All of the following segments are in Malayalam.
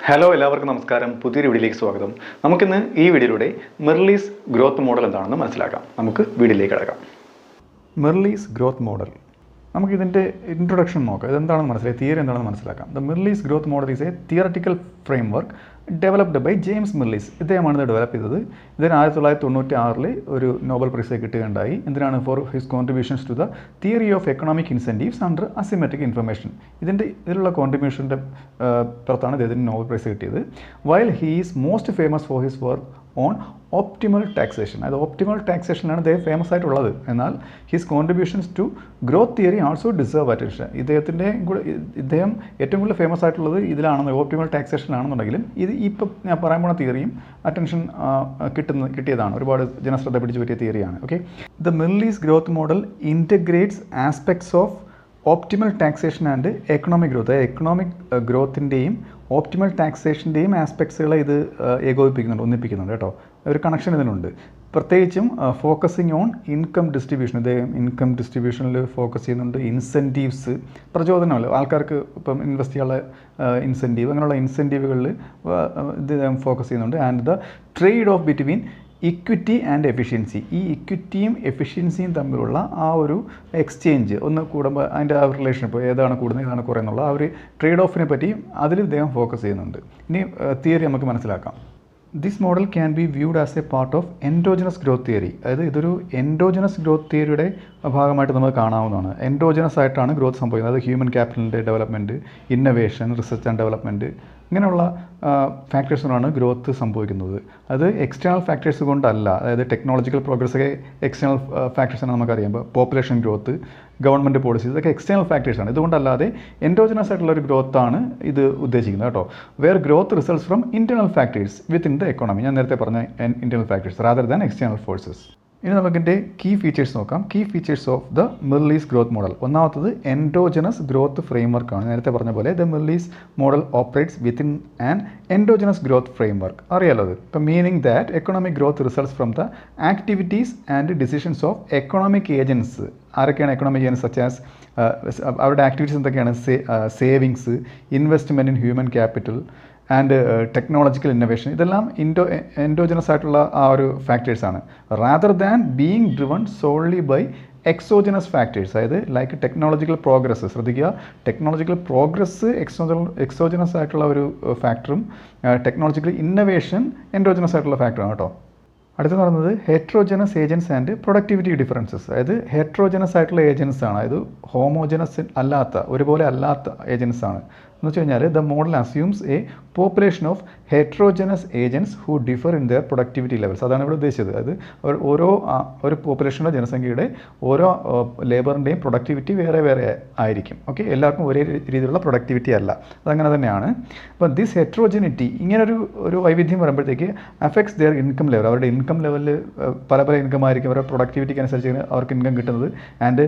ഹലോ എല്ലാവർക്കും നമസ്കാരം. പുതിയൊരു വീഡിയോയിലേക്ക് സ്വാഗതം. നമുക്കിന്ന് ഈ വീഡിയോയിലൂടെ മെർലീസ് ഗ്രോത്ത് മോഡൽ എന്താണെന്ന് മനസ്സിലാക്കാം. നമുക്ക് വീഡിയോയിലേക്ക് കിടക്കാം. മെർലീസ് ഗ്രോത്ത് മോഡൽ നമുക്കിതിൻ്റെ ഇൻട്രൊഡക്ഷൻ നോക്കാം. ഇതെന്താണെന്ന് മനസ്സിലായി, തിയറി എന്താണെന്ന് മനസ്സിലാക്കാം. The Mirrlees growth model is a theoretical framework developed by James Mirrlees. ഇദ്ദേഹമാണ് ഇത് ഡെവലപ്പ് ചെയ്തത്. ഇതിന് 1996 ഒരു നോബൽ പ്രൈസ് കിട്ടുകയുണ്ടായി. എന്തിനാണ്? For his contributions to the theory of economic incentives under asymmetric information. ഇതിലുള്ള കോൺട്രിബ്യൂഷൻ്റെ പുറത്താണ് ഇദ്ദേഹത്തിന് നോബൽ പ്രൈസ് കിട്ടിയത്. While he is most famous for his work on optimal taxation. അത് ഓപ്റ്റിമൽ ടാക്സേഷനാണ് ഇദ്ദേഹം ഫേമസ് ആയിട്ടുള്ളത്. എന്നാൽ his contributions to growth theory also deserve attention. ഇദ്ദേഹം ഏറ്റവും കൂടുതൽ ഫേമസ് ആയിട്ടുള്ളത് ഇതിലാണെന്ന്, ഓപ്റ്റിമൽ ടാക്സേഷനിലാണെന്നുണ്ടെങ്കിലും ഇത് ഇപ്പം ഞാൻ പറയാൻ പോണ തിയറിയും അറ്റൻഷൻ കിട്ടിയതാണ്. ഒരുപാട് ജനശ്രദ്ധ പിടിച്ചു പറ്റിയ തിയറിയാണ്. Okay, the Mirrlees growth model integrates aspects of optimal taxation and economic growth. Economic ഗ്രോത്തിൻ്റെയും ഓപ്റ്റിമൽ ടാക്സേഷൻ്റെയും ആസ്പെക്ട്സുകളെ ഇത് ഒന്നിപ്പിക്കുന്നുണ്ട് കേട്ടോ. ഒരു കണക്ഷൻ ഇതിനുണ്ട്. പ്രത്യേകിച്ചും ഫോക്കസിങ് ഓൺ ഇൻകം ഡിസ്ട്രിബ്യൂഷൻ. ഇദ്ദേഹം ഇൻകം ഡിസ്ട്രിബ്യൂഷനിൽ ഫോക്കസ് ചെയ്യുന്നുണ്ട്. ഇൻസെൻറ്റീവ്സ്, പ്രചോദനമല്ലോ ആൾക്കാർക്ക് ഇപ്പം ഇൻവെസ്റ്റ് ചെയ്യാനുള്ള ഇൻസെൻറ്റീവ്, അങ്ങനെയുള്ള ഇൻസെൻറ്റീവുകളിൽ ഇദ്ദേഹം ഫോക്കസ് ചെയ്യുന്നുണ്ട്. And the trade off between equity and efficiency. ഈ ഇക്വിറ്റിയും എഫിഷ്യൻസിയും തമ്മിലുള്ള ആ ഒരു എക്സ്ചേഞ്ച് ഒന്ന് കൂടുമ്പോൾ അതിൻ്റെ ആ റിലേഷൻ, ഇപ്പോൾ ഏതാണ് കൂടുന്നത് ഏതാണ് കുറയുന്നുള്ള ആ ഒരു ട്രേഡ് ഓഫിനെ പറ്റി അതിൽ ഇദ്ദേഹം ഫോക്കസ് ചെയ്യുന്നുണ്ട്. ഇനി തിയറി നമുക്ക് മനസ്സിലാക്കാം. This model can be viewed as A part of endogenous growth theory. അതായത് ഇതൊരു എൻഡോജനസ് ഗ്രോത്ത് തിയറിയുടെ ഭാഗമായിട്ട് നമുക്ക് കാണാവുന്നതാണ്. എൻഡോജനസ് ആയിട്ടാണ് ഗ്രോത്ത് സംഭവിക്കുന്നത്. അത് ഹ്യൂമൻ ക്യാപിറ്റലിൻ്റെ development, innovation, research and development, ഇങ്ങനെയുള്ള ഫാക്ടേഴ്സിനാണ് ഗ്രോത്ത് സംഭവിക്കുന്നത്. അത് എക്സ്റ്റേണൽ ഫാക്ടേഴ്സ് കൊണ്ടല്ല. അതായത് ടെക്നോളജിക്കൽ പ്രോഗ്രസ്സൊക്കെ എക്സ്റ്റേണൽ ഫാക്ടേഴ്സാണ് നമുക്കറിയാം. ഇപ്പോൾ പോപ്പുലേഷൻ ഗ്രോത്ത്, ഗവൺമെൻറ് പോളിസീസ്, ഇതൊക്കെ എക്സ്റ്റേണൽ ഫാക്ടേഴ്സാണ്. ഇതുകൊണ്ടല്ലാതെ എൻഡോജനസ് ആയിട്ടുള്ള ഒരു ഗ്രോത്താണ് ഇത് ഉദ്ദേശിക്കുന്നത് കേട്ടോ. Where growth results from internal factors within the economy. ഞാൻ നേരത്തെ പറഞ്ഞ internal factors rather than external forces. ഇനി നമുക്കിൻ്റെ കീ ഫീച്ചേഴ്സ് നോക്കാം. Key features of the Mirrlees growth model. ഒന്നാമത്തത് എൻഡോജനസ് ഗ്രോത്ത് ഫ്രെയിംവർക്കാണ്. നേരത്തെ പറഞ്ഞ പോലെ the Mirrlees model operates within an endogenous growth framework. അറിയാലോ അത്. ഇപ്പം meaning that economic growth results from the activities and decisions of economic agents. ആരൊക്കെയാണ് എക്കണോമിക് ഏജൻസ്? സച്ച് ആസ് അവരുടെ ആക്ടിവിറ്റീസ് എന്തൊക്കെയാണ്? Savings, investment in human capital and technological innovation. ഇതെല്ലാം എൻഡോജനസ് ആയിട്ടുള്ള ആ ഒരു ഫാക്ടേഴ്സാണ്. Rather than being driven solely by exogenous factors. അതായത് ലൈക്ക് ടെക്നോളജിക്കൽ പ്രോഗ്രസ്. ശ്രദ്ധിക്കുക, ടെക്നോളജിക്കൽ പ്രോഗ്രസ് എക്സോജനസ് ആയിട്ടുള്ള ഒരു ഫാക്ടറും ടെക്നോളജിക്കൽ ഇന്നൊവേഷൻ എൻഡോജനസ് ആയിട്ടുള്ള ഫാക്ടറാണ് കേട്ടോ. അടുത്ത് പറയുന്നത് heterogeneous agents and productivity differences. അതായത് ഹെട്രോജനസ് ആയിട്ടുള്ള ഏജൻസ് ആണ്. അതായത് ഹോമോജനസ് അല്ലാത്ത, ഒരുപോലെ അല്ലാത്ത ഏജൻസ് ആണ്. എന്ന് വെച്ച് കഴിഞ്ഞാൽ the model assumes A population of heterogeneous agents who differ in there productivity levels. അതാണ് ഇവിടെ ഉദ്ദേശിച്ചത്. അതായത് ഒരു പോപ്പുലേഷൻ്റെ ജനസംഖ്യയുടെ ഓരോ ലേബറിൻ്റെയും പ്രൊഡക്ടിവിറ്റി വേറെ വേറെ ആയിരിക്കും. ഓക്കെ, എല്ലാവർക്കും ഒരേ രീതിയിലുള്ള പ്രൊഡക്ടിവിറ്റി അല്ല. അതങ്ങനെ തന്നെയാണ്. അപ്പം ദിസ് ഹെട്രോജനിറ്റി, ഇങ്ങനൊരു വൈവിധ്യം വരുമ്പോഴത്തേക്ക് അഫക്ട്സ് ദെയർ ഇൻകം ലെവൽ. അവരുടെ ഇൻകം ലെവലിൽ പല ഇൻകം ആയിരിക്കും. അവരുടെ പ്രൊഡക്ടിവിറ്റിക്ക് അനുസരിച്ച് അവർക്ക് ഇൻകം കിട്ടുന്നത്. ആൻഡ്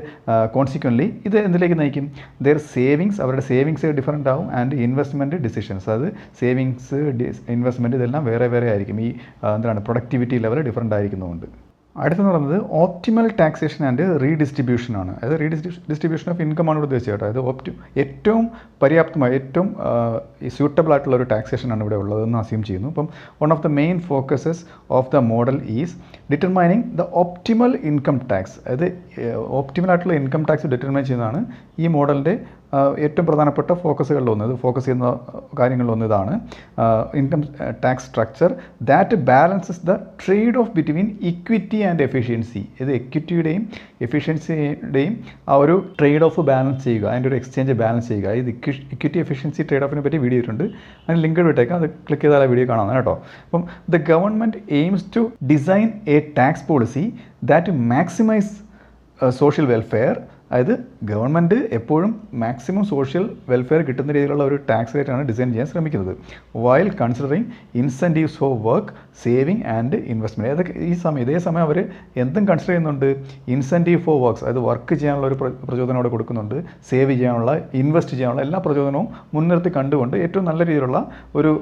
കോൺസിക്വൻ്റ്ലി ഇത് എന്തിലേക്ക് നയിക്കും? ദെയർ സേവിങ്സ്, അവരുടെ സേവിങ്സ് ഡിഫറൻ്റ് ആവും. ആൻഡ് ഇൻവെസ്റ്റ്മെൻറ്റ് ഡിസിഷൻസ്, അത് സേവിങ്സ്, ഇൻവെസ്റ്റ്മെൻറ്റ് ഇതെല്ലാം വേറെ വേറെ ആയിരിക്കും. ഈ പ്രൊഡക്ടിവിറ്റി ലെവൽ ഡിഫറൻ്റ് ആയിരിക്കുന്നതുകൊണ്ട്. അടുത്തെന്ന് പറയുന്നത് ഓപ്റ്റിമൽ ടാക്സേഷൻ ആൻഡ് റീഡിസ്ട്രിബ്യൂഷൻ ആണ്. അതായത് റീഡിസ്ട്രിബ്യൂഷൻ ഓഫ് ഇൻകം ആണ് ഇവിടെ ഉദ്ദേശിച്ചത് കേട്ടോ. അതായത് ഏറ്റവും പര്യാപ്തമായ, ഏറ്റവും സ്യൂട്ടബിൾ ആയിട്ടുള്ള ഒരു ടാക്സേഷനാണ് ഇവിടെ ഉള്ളതെന്ന് അസ്യൂം ചെയ്യുന്നു. അപ്പം one of the main focuses of the model is determining the optimal income tax. അതായത് ഓപ്റ്റിമൽ ആയിട്ടുള്ള ഇൻകം ടാക്സ് ഡിറ്റർമൈൻ ചെയ്യുന്നതാണ് ഈ മോഡലിൻ്റെ ഏറ്റവും പ്രധാനപ്പെട്ട ഫോക്കസ് ചെയ്യുന്ന കാര്യങ്ങളിലൊന്ന് ഇതാണ്. Income tax structure that balances the trade off between equity and efficiency. ഇത് എക്വിറ്റിയുടെയും എഫിഷ്യൻസിയുടെയും ആ ഒരു ട്രേഡ് ഓഫ് ബാലൻസ് ചെയ്യുക, അതിൻ്റെ ഒരു എക്സ്ചേഞ്ച് ബാലൻസ് ചെയ്യുക. ഇത് ഇക്വിറ്റി എഫിഷ്യൻസി ട്രേഡ് ഓഫിനെ പറ്റി വീഡിയോ ഇട്ടുണ്ട്. അതിന് ലിങ്ക് വിട്ടേക്കാം, അത് ക്ലിക്ക് ചെയ്താൽ ആ വീഡിയോ കാണാം കേട്ടോ. അപ്പം the government aims to design a tax policy that maximise social welfare. അതായത് ഗവൺമെൻറ് എപ്പോഴും മാക്സിമം സോഷ്യൽ വെൽഫെയർ കിട്ടുന്ന രീതിയിലുള്ള ഒരു ടാക്സ് റേറ്റാണ് ഡിസൈൻ ചെയ്യാൻ ശ്രമിക്കുന്നത്. While considering incentives for work, saving and investment. അതൊക്കെ ഇതേ സമയം അവർ എന്തും കൺസിഡർ ചെയ്യുന്നുണ്ട്? ഇൻസെൻറ്റീവ് ഫോർ വർക്ക്സ്, അതായത് വർക്ക് ചെയ്യാനുള്ള ഒരു പ്രചോദനം അവിടെ കൊടുക്കുന്നുണ്ട്. സേവ് ചെയ്യാനുള്ള, ഇൻവെസ്റ്റ് ചെയ്യാനുള്ള എല്ലാ പ്രചോദനവും മുൻനിർത്തി കണ്ടുകൊണ്ട് ഏറ്റവും നല്ല രീതിയിലുള്ള ഒരു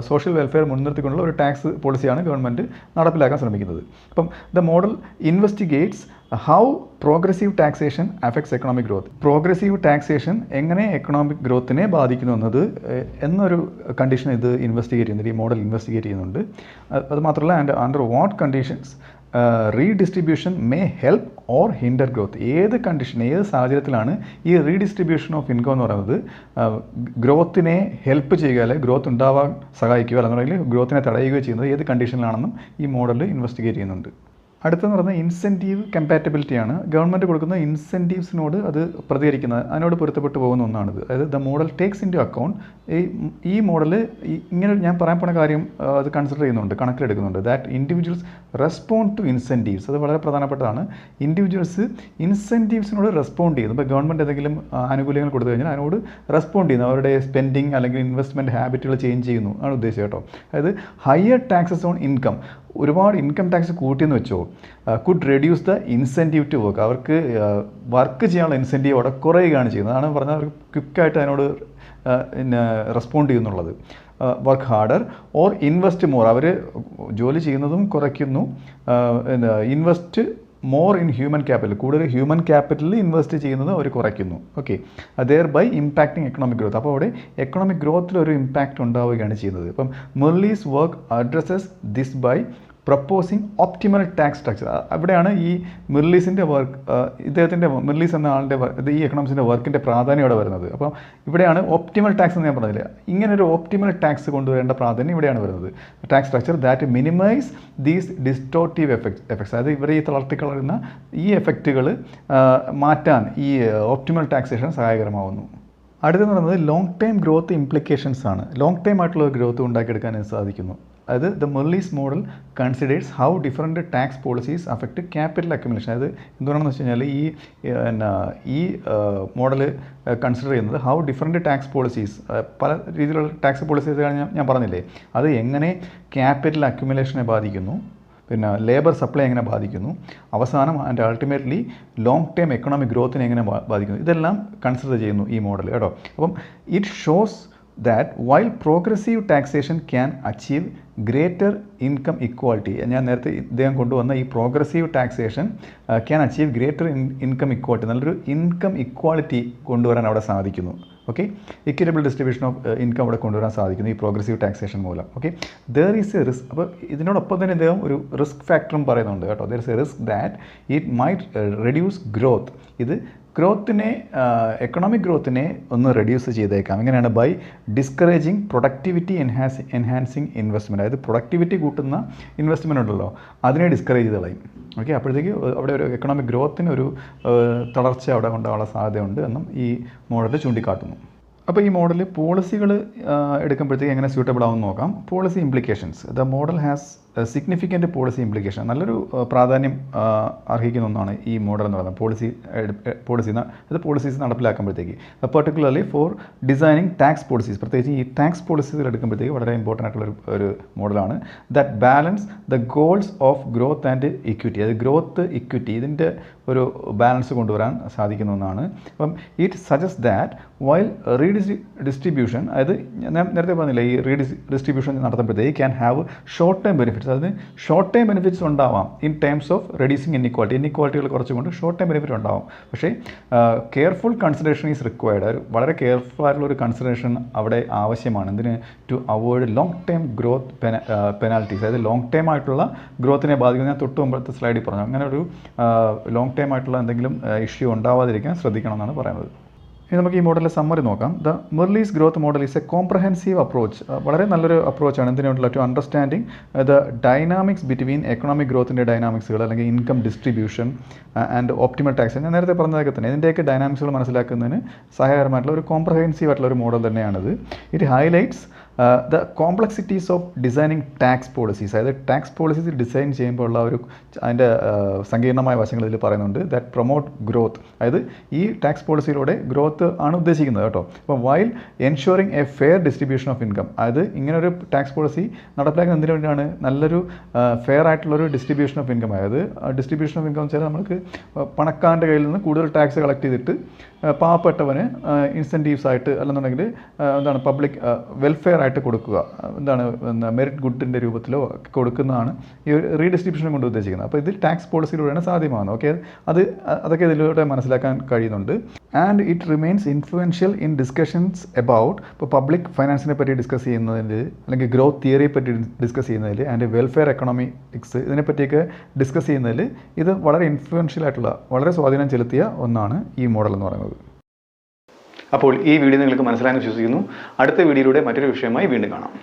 സോഷ്യൽ വെൽഫെയർ മുൻനിർത്തിക്കൊണ്ടുള്ള ഒരു ടാക്സ് പോളിസിയാണ് ഗവൺമെൻറ് നടപ്പിലാക്കാൻ ശ്രമിക്കുന്നത്. അപ്പം the model investigates how progressive taxation affects economic growth. Progressive taxation എങ്ങനെ എക്കണോമിക് ഗ്രോത്തിനെ ബാധിക്കുന്നു എന്നത് എന്നൊരു കണ്ടീഷൻ ഇത് ഇൻവെസ്റ്റിഗേറ്റ് ചെയ്യുന്നുണ്ട്, ഈ മോഡൽ ഇൻവെസ്റ്റിഗേറ്റ് ചെയ്യുന്നുണ്ട്. അത് മാത്രമല്ല under what conditions redistribution may help or hinder growth. ഏത് കണ്ടീഷൻ, ഏത് സാഹചര്യത്തിലാണ് ഈ റീഡിസ്ട്രിബ്യൂഷൻ ഓഫ് ഇൻകം എന്ന് പറയുന്നത് ഗ്രോത്തിനെ ഹെൽപ്പ് ചെയ്യുക, അല്ലെങ്കിൽ ഗ്രോത്ത് ഉണ്ടാവാൻ സഹായിക്കുക, അല്ലെന്നുണ്ടെങ്കിൽ ഗ്രോത്തിനെ തടയുകയോ ചെയ്യുന്നത് ഏത് കണ്ടീഷനിലാണെന്നും ഈ മോഡൽ ഇൻവെസ്റ്റിഗേറ്റ് ചെയ്യുന്നുണ്ട്. അടുത്തെന്ന് പറയുന്നത് ഇൻസെൻറ്റീവ് കമ്പാറ്റബിലിറ്റിയാണ്. ഗവൺമെൻറ് കൊടുക്കുന്ന ഇൻസെൻറ്റീവ്സിനോട് അത് പ്രതികരിക്കുന്നത്, അതിനോട് പൊരുത്തപ്പെട്ടു പോകുന്ന ഒന്നാണിത്. അതായത് the model takes into account, ഈ മോഡൽ ഇങ്ങനെ ഞാൻ പറയാൻ പോണ കാര്യം അത് കൺസിഡർ ചെയ്യുന്നുണ്ട്, കണക്കിലെടുക്കുന്നുണ്ട്. That individuals respond to incentives. അത് വളരെ പ്രധാനപ്പെട്ടതാണ്. ഇൻഡിവിജ്വൽസ് ഇൻസെൻറ്റീവ്സിനോട് റെസ്പോണ്ട് ചെയ്യുന്നു. ഇപ്പോൾ ഗവൺമെൻറ് എന്തെങ്കിലും ആനുകൂല്യങ്ങൾ കൊടുത്തു കഴിഞ്ഞാൽ അതിനോട് റെസ്പോണ്ട് ചെയ്യുന്നു, അവരുടെ സ്പെൻഡിങ് അല്ലെങ്കിൽ ഇൻവെസ്റ്റ്മെൻറ്റ് ഹാബിറ്റുകൾ ചേഞ്ച് ചെയ്യുന്നു ആണ് ഉദ്ദേശിച്ചത് കേട്ടോ. അതായത് ഹയർ ടാക്സസ് ഓൺ ഇൻകം, ഒരുപാട് ഇൻകം ടാക്സ് കൂട്ടിയെന്ന് വെച്ചോ, could reduce the incentive to work. അവർക്ക് വർക്ക് ചെയ്യാനുള്ള ഇൻസെൻറ്റീവ് അവിടെ കുറയുകയാണ് ചെയ്യുന്നത്. അതാണ് പറഞ്ഞാൽ അവർ ക്വിക്കായിട്ട് അതിനോട് റെസ്പോണ്ട് ചെയ്യുന്നുള്ളത്. Work harder or invest more, അവർ ജോലി ചെയ്യുന്നതും കുറയ്ക്കുന്നു. Invest more in human capital, കൂടുതൽ ഹ്യൂമൻ ക്യാപിറ്റലിൽ ഇൻവെസ്റ്റ് ചെയ്യുന്നത് അവർ കുറയ്ക്കുന്നു. Okay, thereby impacting economic growth. അപ്പോൾ അവിടെ എക്കണോമിക് ഗ്രോത്തിലൊരു ഇമ്പാക്റ്റ് ഉണ്ടാവുകയാണ് ചെയ്യുന്നത്. ഇപ്പം Mirrlees work addresses this by proposing optimal tax structure. അവിടെയാണ് ഈ മെർലീസിൻ്റെ വർക്ക്, ഇദ്ദേഹത്തിൻ്റെ മെർലീസ് എന്ന ആളുടെ ഈ എക്കണോമിക്സിൻ്റെ വർക്കിൻ്റെ പ്രാധാന്യം ഇവിടെ വരുന്നത്. അപ്പോൾ ഇവിടെയാണ് ഒപ്റ്റിമൽ ടാക്സ് എന്ന് ഞാൻ പറഞ്ഞില്ല, ഇങ്ങനൊരു ഒപ്റ്റിമൽ ടാക്സ് കൊണ്ടുവരേണ്ട പ്രാധാന്യം ഇവിടെയാണ് വരുന്നത്. Tax structure that minimize these distortive effects. അതായത് ഇവരെ ഈ തളർത്തിക്കളയുന്ന ഈ എഫക്റ്റുകൾ മാറ്റാൻ ഈ ഒപ്റ്റിമൽ ടാക്സേഷൻ സഹായകരമാവുന്നു. അടുത്തെന്ന് പറയുന്നത് ലോങ് ടൈം ഗ്രോത്ത് ഇംപ്ലിക്കേഷൻസ് ആണ്. ലോങ് ടൈം ആയിട്ടുള്ള ഗ്രോത്ത് ഉണ്ടാക്കിയെടുക്കാൻ സാധിക്കുന്നു. അതായത് the Mirrlees model considers how different tax policies affect capital accumulation. അതായത് എന്തുകൊണ്ടാണെന്ന് വെച്ച് കഴിഞ്ഞാൽ ഈ മോഡൽ കൺസിഡർ ചെയ്യുന്നത് ഹൗ ഡിഫറൻറ്റ് ടാക്സ് പോളിസീസ്, പല രീതിയിലുള്ള ടാക്സ് പോളിസീസ് ഞാൻ പറഞ്ഞില്ലേ, അത് എങ്ങനെ ക്യാപിറ്റൽ അക്യുമുലേഷനെ ബാധിക്കുന്നു, പിന്നെ ലേബർ സപ്ലൈ എങ്ങനെ ബാധിക്കുന്നു, അവസാനം and ultimately long time economic ഗ്രോത്തിനെ എങ്ങനെ ബാധിക്കുന്നു, ഇതെല്ലാം കൺസിഡർ ചെയ്യുന്നു ഈ മോഡൽ കേട്ടോ. അപ്പം it shows that while progressive taxation can achieve greater income equality, ഞാൻ നേരത്തെ ഇദ്ദേഹം കൊണ്ടുവന്ന ഈ progressive taxation can achieve greater income equality, നല്ലൊരു ഇൻകം ഇക്വാളിറ്റി കൊണ്ടുവരാൻ അവിടെ സാധിക്കുന്നു. Okay, equitable distribution of income അവിടെ കൊണ്ടുവരാൻ സാധിക്കുന്നു ഈ പ്രോഗ്രസീവ് ടാക്സേഷൻ മൂലം. Okay, there is a risk. അപ്പോൾ ഇതിനോടൊപ്പം തന്നെ ഇദ്ദേഹം ഒരു റിസ്ക് ഫാക്ടറും പറയുന്നുണ്ട് കേട്ടോ. There is a risk that it might reduce growth. ഇത് ഗ്രോത്തിനെ, എക്കണോമിക് ഗ്രോത്തിനെ ഒന്ന് റെഡ്യൂസ് ചെയ്തേക്കാം. എങ്ങനെയാണ്? By discouraging productivity enhancing investment. അതായത് പ്രൊഡക്ടിവിറ്റി കൂട്ടുന്ന ഇൻവെസ്റ്റ്മെൻറ്റ് ഉണ്ടല്ലോ, അതിനെ ഡിസ്കറേജ് ചെയ്ത് കളയും. ഓക്കെ, അപ്പോഴത്തേക്ക് അവിടെ ഒരു എക്കണോമിക് ഗ്രോത്തിന് ഒരു തളർച്ച അവിടെ ഉണ്ടാകാനുള്ള സാധ്യതയുണ്ട് എന്നും ഈ മോഡൽ ചൂണ്ടിക്കാട്ടുന്നു. അപ്പോൾ ഈ മോഡൽ പോളിസികൾ എടുക്കുമ്പോഴത്തേക്ക് എങ്ങനെ സ്യൂട്ടബിൾ ആവുമെന്ന് നോക്കാം. Policy implications. The model has significant policy implication. നല്ലൊരു പ്രാധാന്യം അർഹിക്കുന്ന ഒന്നാണ് ഈ മോഡൽ എന്ന് പറയുന്നത്. പോളിസീസ് നടപ്പിലാക്കുമ്പോഴത്തേക്ക്, particularly for designing tax policies. പ്രത്യേകിച്ച് ഈ ടാക്സ് പോളിസീസ് എടുക്കുമ്പോഴത്തേക്ക് വളരെ ഇമ്പോർട്ടൻ്റ് ആയിട്ടുള്ള ഒരു മോഡലാണ്. That balance the goals of growth and equity. അത് ഗ്രോത്ത്, ഇക്വിറ്റി, ഇതിൻ്റെ ഒരു ബാലൻസ് കൊണ്ടുവരാൻ സാധിക്കുന്ന ഒന്നാണ്. അപ്പം it suggest that while redistribution, അതായത് ഞാൻ നേരത്തെ പറഞ്ഞില്ല, ഈ റീഡിസ്ട്രിബ്യൂഷൻ നടത്തുമ്പോഴത്തേക്ക് can have short time benefits. അതായത് ഷോർട്ട് ടൈം ബെനിഫിറ്റ്സ് ഉണ്ടാവാം ഇൻ ടേംസ് ഓഫ് റെഡ്യൂസിങ് ഇന്നിക്വാളിറ്റികൾ കുറച്ചുകൊണ്ട് ഷോർട്ട് ടൈം ബെനിഫിറ്റ് ഉണ്ടാവും. പക്ഷേ കെയർഫുൾ കൺസിഡറേഷൻ ഈസ് റിക്വയർഡ്. ഒരു കെയർഫുൾ ആയിട്ടുള്ള ഒരു കൺസിഡറേഷൻ അവിടെ ആവശ്യമാണ്. എന്തിന്? To avoid long time growth penalties. അതായത് ലോങ് ടൈം ആയിട്ടുള്ള ഗ്രോത്തിനെ ബാധിക്കുന്ന, ഞാൻ തൊട്ട് മുമ്പത്തെ സ്ലൈഡിൽ പറഞ്ഞു, അങ്ങനെ ഒരു ലോങ് ടൈം ആയിട്ടുള്ള എന്തെങ്കിലും ഇഷ്യൂ ഉണ്ടാവാതിരിക്കാൻ ശ്രദ്ധിക്കണം എന്നാണ് പറയുന്നത്. ഇനി നമുക്ക് ഈ മോഡലിലെ സമ്മറി നോക്കാം. The Mirrlees growth model is a comprehensive approach. വളരെ നല്ലൊരു അപ്രോച്ചാണ്. എന്തിനുള്ള? To understanding the dynamics between economic ഗ്രോത്തിൻ്റെ ഡൈനാമിക്സുകൾ, അല്ലെങ്കിൽ income distribution and optimal tax. ഞാൻ നേരത്തെ പറഞ്ഞതൊക്കെ തന്നെ ഇതിൻ്റെയൊക്കെ ഡൈനാമിക്സുകൾ മനസ്സിലാക്കുന്നതിന് സഹായകരമായിട്ടുള്ള ഒരു കോംപ്രഹെൻസീവ് ആയിട്ടുള്ള ഒരു മോഡൽ തന്നെയാണിത്. It highlights the complexities of designing tax policies. അതായത് ടാക്സ് പോളിസീസ് ഡിസൈൻ ചെയ്യുമ്പോൾ ഉള്ള ഒരു അതിൻ്റെ സങ്കീർണമായ വശങ്ങൾ ഇതിൽ പറയുന്നുണ്ട്. That promote growth. അതായത് ഈ ടാക്സ് പോളിസിയിലൂടെ ഗ്രോത്ത് ആണ് ഉദ്ദേശിക്കുന്നത് കേട്ടോ. അപ്പോൾ while ensuring A fair distribution of income. അതായത് ഇങ്ങനൊരു ടാക്സ് പോളിസി നടപ്പിലാക്കുന്നത് എന്തിനു വേണ്ടിയാണ്? നല്ലൊരു ഫെയർ ആയിട്ടുള്ളൊരു ഡിസ്ട്രിബ്യൂഷൻ ഓഫ് ഇൻകം. അതായത് ഡിസ്ട്രിബ്യൂഷൻ ഓഫ് ഇൻകം എന്ന് വെച്ചാൽ നമുക്ക് പണക്കാരൻ്റെ കയ്യിൽ നിന്ന് കൂടുതൽ ടാക്സ് കളക്ട് ചെയ്തിട്ട് പാവപ്പെട്ടവന് ഇൻസെൻറ്റീവ്സ് ആയിട്ട്, അല്ലെന്നുണ്ടെങ്കിൽ എന്താണ് പബ്ലിക് വെൽഫെയർ ആയിട്ട് കൊടുക്കുക, എന്താണ് മെറിറ്റ് ഗുഡിൻ്റെ രൂപത്തിലോ കൊടുക്കുന്നതാണ് ഈ ഒരു റീഡിസ്ട്രിബ്യൂഷൻ കൊണ്ട് ഉദ്ദേശിക്കുന്നത്. അപ്പോൾ ഇത് ടാക്സ് പോളിസിയിലൂടെയാണ് സാധ്യമാകുന്നത്. ഓക്കെ, അതൊക്കെ ഇതിലൂടെ മനസ്സിലാക്കാൻ കഴിയുന്നുണ്ട്. And it remains influential in discussions about ഇപ്പോൾ പബ്ലിക് ഫൈനാൻസിനെ പറ്റി ഡിസ്കസ് ചെയ്യുന്നതിൽ, അല്ലെങ്കിൽ ഗ്രോത്ത് തിയറിയെ പറ്റി ഡിസ്കസ് ചെയ്യുന്നതിൽ, ആൻഡ് വെൽഫെയർ എക്കണോമിക്സ് ഇതിനെപ്പറ്റിയൊക്കെ ഡിസ്കസ് ചെയ്യുന്നതിൽ ഇത് വളരെ ഇൻഫ്ലുവൻഷ്യൽ ആയിട്ടുള്ള, വളരെ സ്വാധീനം ചെലുത്തിയ ഒന്നാണ് ഈ മോഡൽ എന്ന് പറയുന്നത്. അപ്പോൾ ഈ വീഡിയോ നിങ്ങൾക്ക് മനസ്സിലായെന്ന് വിശ്വസിക്കുന്നു. അടുത്ത വീഡിയോയിലൂടെ മറ്റൊരു വിഷയമായി വീണ്ടും കാണാം.